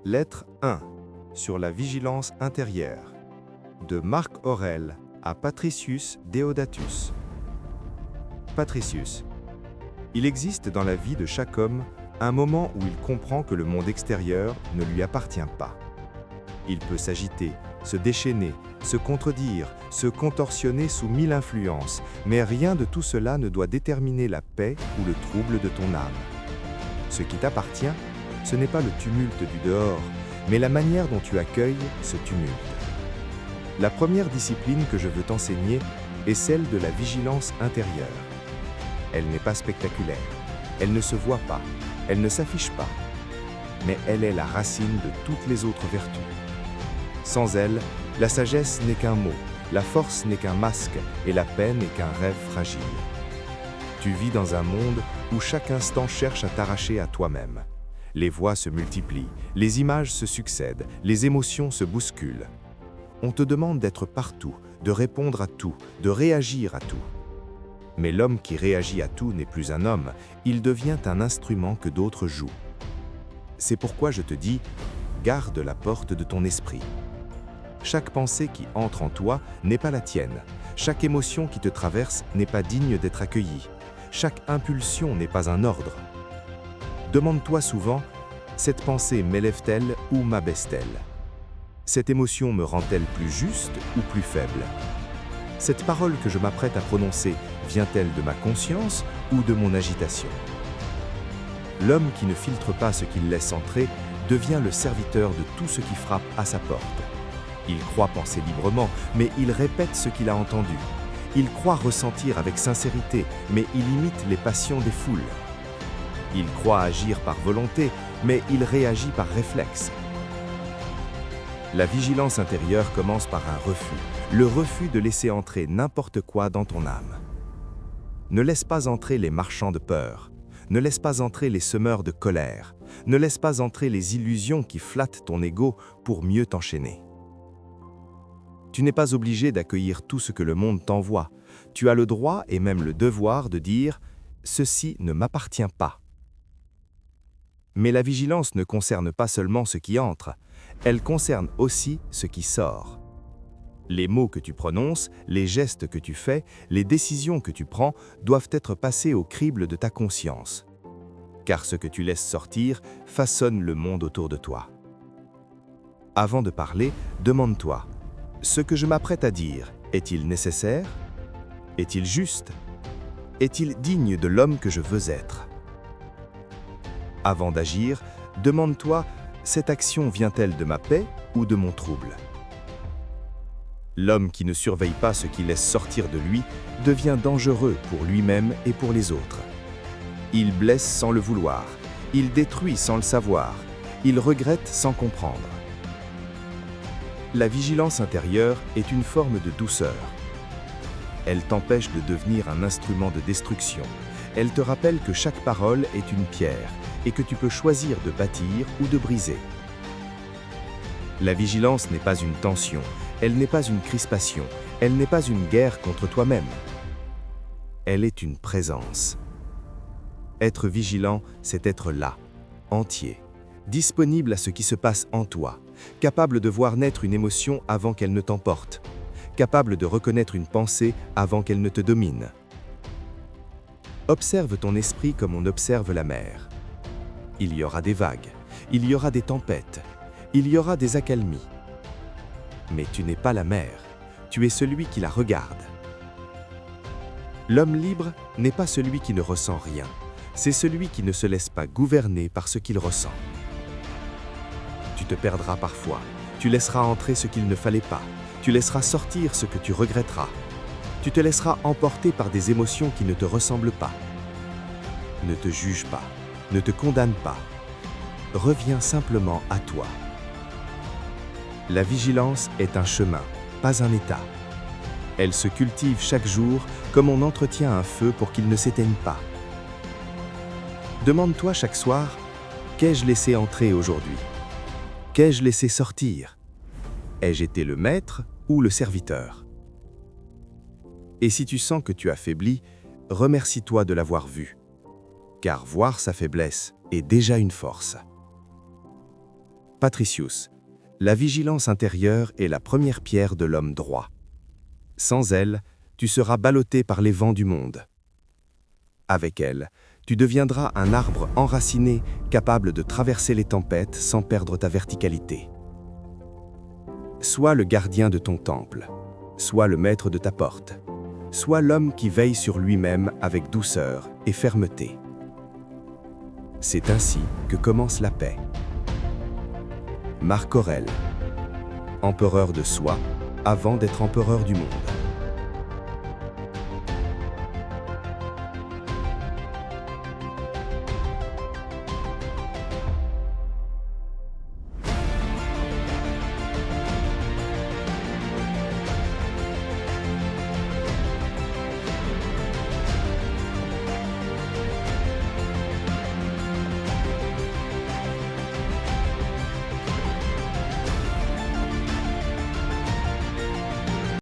Lettre 1. Sur la vigilance intérieure. De Marc Aurèle à Patricius Déodatus. Patricius. Il existe dans la vie de chaque homme un moment où il comprend que le monde extérieur ne lui appartient pas. Il peut s'agiter, se déchaîner, se contredire, se contorsionner sous 1000 influences, mais rien de tout cela ne doit déterminer la paix ou le trouble de ton âme. Ce qui t'appartient, ce n'est pas le tumulte du dehors, mais la manière dont tu accueilles ce tumulte. La première discipline que je veux t'enseigner est celle de la vigilance intérieure. Elle n'est pas spectaculaire, elle ne se voit pas, elle ne s'affiche pas, mais elle est la racine de toutes les autres vertus. Sans elle, la sagesse n'est qu'un mot, la force n'est qu'un masque et la paix n'est qu'un rêve fragile. Tu vis dans un monde où chaque instant cherche à t'arracher à toi-même. Les voix se multiplient, les images se succèdent, les émotions se bousculent. On te demande d'être partout, de répondre à tout, de réagir à tout. Mais l'homme qui réagit à tout n'est plus un homme, il devient un instrument que d'autres jouent. C'est pourquoi je te dis, garde la porte de ton esprit. Chaque pensée qui entre en toi n'est pas la tienne. Chaque émotion qui te traverse n'est pas digne d'être accueillie. Chaque impulsion n'est pas un ordre. Demande-toi souvent, cette pensée m'élève-t-elle ou m'abaisse-t-elle? Cette émotion me rend-elle plus juste ou plus faible? Cette parole que je m'apprête à prononcer vient-elle de ma conscience ou de mon agitation? L'homme qui ne filtre pas ce qu'il laisse entrer devient le serviteur de tout ce qui frappe à sa porte. Il croit penser librement, mais il répète ce qu'il a entendu. Il croit ressentir avec sincérité, mais il imite les passions des foules. Il croit agir par volonté, mais il réagit par réflexe. La vigilance intérieure commence par un refus, le refus de laisser entrer n'importe quoi dans ton âme. Ne laisse pas entrer les marchands de peur, ne laisse pas entrer les semeurs de colère, ne laisse pas entrer les illusions qui flattent ton ego pour mieux t'enchaîner. Tu n'es pas obligé d'accueillir tout ce que le monde t'envoie. Tu as le droit et même le devoir de dire « ceci ne m'appartient pas ». Mais la vigilance ne concerne pas seulement ce qui entre, elle concerne aussi ce qui sort. Les mots que tu prononces, les gestes que tu fais, les décisions que tu prends doivent être passés au crible de ta conscience. Car ce que tu laisses sortir façonne le monde autour de toi. Avant de parler, demande-toi, ce que je m'apprête à dire, est-il nécessaire? Est-il juste? Est-il digne de l'homme que je veux être? Avant d'agir, demande-toi, cette action vient-elle de ma paix ou de mon trouble? L'homme qui ne surveille pas ce qu'il laisse sortir de lui devient dangereux pour lui-même et pour les autres. Il blesse sans le vouloir, il détruit sans le savoir, il regrette sans comprendre. La vigilance intérieure est une forme de douceur. Elle t'empêche de devenir un instrument de destruction. Elle te rappelle que chaque parole est une pierre et que tu peux choisir de bâtir ou de briser. La vigilance n'est pas une tension, elle n'est pas une crispation, elle n'est pas une guerre contre toi-même. Elle est une présence. Être vigilant, c'est être là, entier, disponible à ce qui se passe en toi, capable de voir naître une émotion avant qu'elle ne t'emporte, capable de reconnaître une pensée avant qu'elle ne te domine. Observe ton esprit comme on observe la mer. Il y aura des vagues, il y aura des tempêtes, il y aura des accalmies. Mais tu n'es pas la mer, tu es celui qui la regarde. L'homme libre n'est pas celui qui ne ressent rien, c'est celui qui ne se laisse pas gouverner par ce qu'il ressent. Tu te perdras parfois, tu laisseras entrer ce qu'il ne fallait pas, tu laisseras sortir ce que tu regretteras. Tu te laisseras emporter par des émotions qui ne te ressemblent pas. Ne te juge pas, ne te condamne pas. Reviens simplement à toi. La vigilance est un chemin, pas un état. Elle se cultive chaque jour comme on entretient un feu pour qu'il ne s'éteigne pas. Demande-toi chaque soir, qu'ai-je laissé entrer aujourd'hui? Qu'ai-je laissé sortir? Ai-je été le maître ou le serviteur? Et si tu sens que tu as faibli, remercie-toi de l'avoir vu, car voir sa faiblesse est déjà une force. Patricius, la vigilance intérieure est la première pierre de l'homme droit. Sans elle, tu seras ballotté par les vents du monde. Avec elle, tu deviendras un arbre enraciné capable de traverser les tempêtes sans perdre ta verticalité. Sois le gardien de ton temple, sois le maître de ta porte, sois l'homme qui veille sur lui-même avec douceur et fermeté. C'est ainsi que commence la paix. Marc Aurèle, empereur de soi avant d'être empereur du monde.